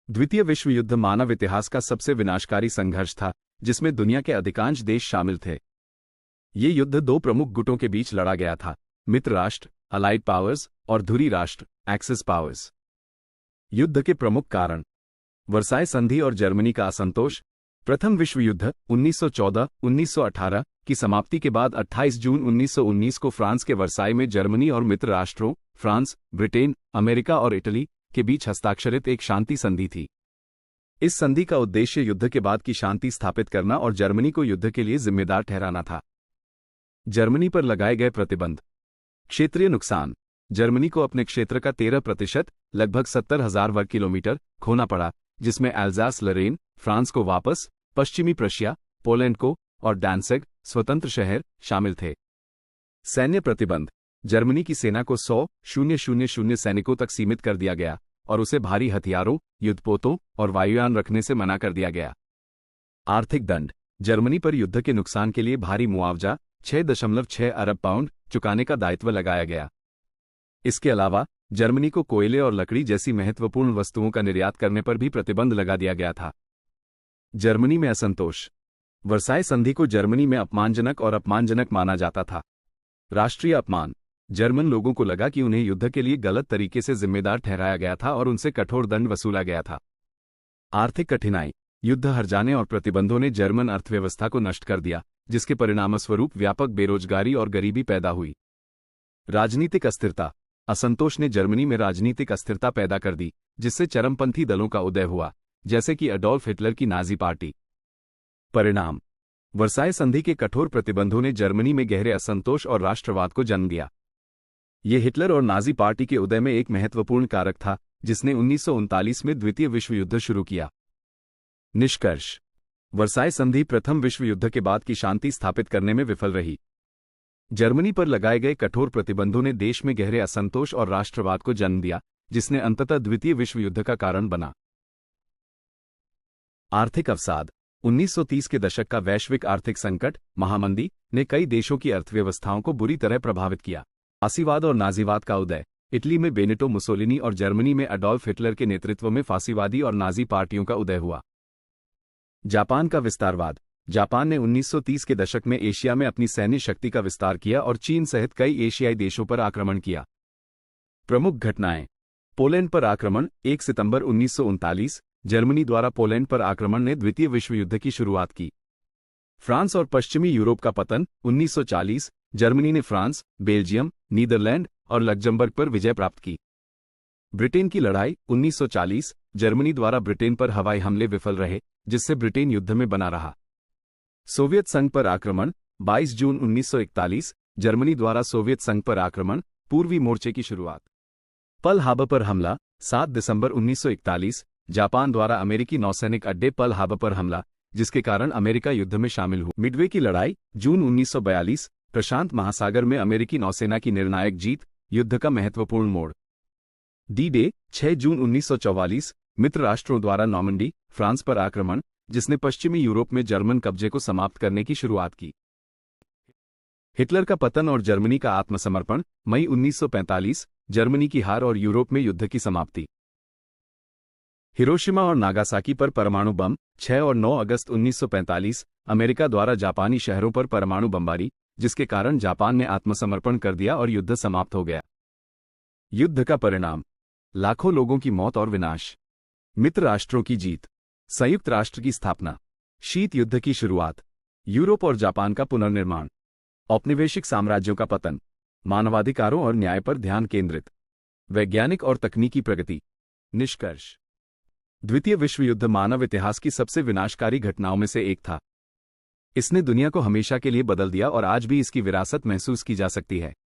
द्वितीय विश्व युद्ध मानव इतिहास का सबसे विनाशकारी संघर्ष था, जिसमें दुनिया के अधिकांश देश शामिल थे। ये युद्ध दो प्रमुख गुटों के बीच लड़ा गया था, मित्र राष्ट्र अलाइड पावर्स और धुरी राष्ट्र एक्सिस पावर्स। युद्ध के प्रमुख कारण: वर्साय संधि और जर्मनी का असंतोष। प्रथम विश्व युद्ध 1914-1918 की समाप्ति के बाद 28 जून 1919 को फ्रांस के वर्साय में जर्मनी और मित्र राष्ट्रों फ्रांस, ब्रिटेन, अमेरिका और इटली के बीच हस्ताक्षरित एक शांति संधि थी। इस संधि का उद्देश्य युद्ध के बाद की शांति स्थापित करना और जर्मनी को युद्ध के लिए जिम्मेदार ठहराना था। जर्मनी पर लगाए गए प्रतिबंध। क्षेत्रीय नुकसान: जर्मनी को अपने क्षेत्र का 13% लगभग 70,000 वर्ग किलोमीटर खोना पड़ा, जिसमें एल्जास लरेन फ्रांस को वापस, पश्चिमी प्रशिया, पोलैंड को और डैनसेग स्वतंत्र शहर शामिल थे। सैन्य प्रतिबंध: जर्मनी की सेना को 100,000 सैनिकों तक सीमित कर दिया गया और उसे भारी हथियारों, युद्धपोतों और वायुयान रखने से मना कर दिया गया। आर्थिक दंड: जर्मनी पर युद्ध के नुकसान के लिए भारी मुआवजा 6.6 अरब पाउंड चुकाने का दायित्व लगाया गया। इसके अलावा जर्मनी को कोयले और लकड़ी जैसी महत्वपूर्ण वस्तुओं का निर्यात करने पर भी प्रतिबंध लगा दिया गया था। जर्मनी में असंतोष: वर्साय संधि को जर्मनी में अपमानजनक और अपमानजनक माना जाता था। राष्ट्रीय अपमान: जर्मन लोगों को लगा कि उन्हें युद्ध के लिए गलत तरीके से जिम्मेदार ठहराया गया था और उनसे कठोर दंड वसूला गया था। आर्थिक कठिनाई: युद्ध हार जाने और प्रतिबंधों ने जर्मन अर्थव्यवस्था को नष्ट कर दिया, जिसके परिणामस्वरूप व्यापक बेरोजगारी और गरीबी पैदा हुई। राजनीतिक अस्थिरता: असंतोष ने जर्मनी में राजनीतिक अस्थिरता पैदा कर दी, जिससे चरमपंथी दलों का उदय हुआ, जैसे कि एडोल्फ हिटलर की नाजी पार्टी। परिणाम: वर्साय संधि के कठोर प्रतिबंधों ने जर्मनी में गहरे असंतोष और राष्ट्रवाद को जन्म दिया। ये हिटलर और नाजी पार्टी के उदय में एक महत्वपूर्ण कारक था, जिसने 1939 में द्वितीय विश्व युद्ध शुरू किया। निष्कर्ष: वर्साय संधि प्रथम विश्व युद्ध के बाद की शांति स्थापित करने में विफल रही। जर्मनी पर लगाए गए कठोर प्रतिबंधों ने देश में गहरे असंतोष और राष्ट्रवाद को जन्म दिया, जिसने अंततः द्वितीय विश्व युद्ध का कारण बना। आर्थिक अवसाद: 1930 के दशक का वैश्विक आर्थिक संकट महामंदी ने कई देशों की अर्थव्यवस्थाओं को बुरी तरह प्रभावित किया। फासीवाद और नाजीवाद का उदय: इटली में बेनिटो मुसोलिनी और जर्मनी में एडोल्फ हिटलर के नेतृत्व में फासीवादी और नाजी पार्टियों का उदय हुआ। जापान का विस्तारवाद: जापान ने 1930 के दशक में एशिया में अपनी सैन्य शक्ति का विस्तार किया और चीन सहित कई एशियाई देशों पर आक्रमण किया। प्रमुख घटनाएं: पोलैंड पर आक्रमण 1 सितंबर 1939, जर्मनी द्वारा पोलैंड पर आक्रमण ने द्वितीय विश्व युद्ध की शुरुआत की। फ्रांस और पश्चिमी यूरोप का पतन 1940, जर्मनी ने फ्रांस, बेल्जियम, नीदरलैंड और लग्जमबर्ग पर विजय प्राप्त की। ब्रिटेन की लड़ाई 1940, जर्मनी द्वारा ब्रिटेन पर हवाई हमले विफल रहे, जिससे ब्रिटेन युद्ध में बना रहा। सोवियत संघ पर आक्रमण 22 जून 1941, जर्मनी द्वारा सोवियत संघ पर आक्रमण, पूर्वी मोर्चे की शुरुआत। पर्ल हार्बर पर हमला 7 दिसंबर 1941, जापान द्वारा अमेरिकी नौसैनिक अड्डे पर्ल हार्बर पर हमला, जिसके कारण अमेरिका युद्ध में शामिल हुआ। मिडवे की लड़ाई जून 1942, प्रशांत महासागर में अमेरिकी नौसेना की निर्णायक जीत, युद्ध का महत्वपूर्ण मोड़। डी डे 6 जून 1944, मित्र राष्ट्रों द्वारा नॉर्मंडी, फ्रांस पर आक्रमण, जिसने पश्चिमी यूरोप में जर्मन कब्जे को समाप्त करने की शुरुआत की। हिटलर का पतन और जर्मनी का आत्मसमर्पण मई 1945, जर्मनी की हार और यूरोप में युद्ध की समाप्ति। हिरोशिमा और नागासाकी पर परमाणु बम 6 और 9 अगस्त 1945, अमेरिका द्वारा जापानी शहरों पर परमाणु बमबारी, जिसके कारण जापान ने आत्मसमर्पण कर दिया और युद्ध समाप्त हो गया। युद्ध का परिणाम: लाखों लोगों की मौत और विनाश। मित्र राष्ट्रों की जीत। संयुक्त राष्ट्र की स्थापना। शीत युद्ध की शुरुआत। यूरोप और जापान का पुनर्निर्माण। औपनिवेशिक साम्राज्यों का पतन। मानवाधिकारों और न्याय पर ध्यान केंद्रित। वैज्ञानिक और तकनीकी प्रगति। निष्कर्ष: द्वितीय विश्व युद्ध मानव इतिहास की सबसे विनाशकारी घटनाओं में से एक था। इसने दुनिया को हमेशा के लिए बदल दिया और आज भी इसकी विरासत महसूस की जा सकती है।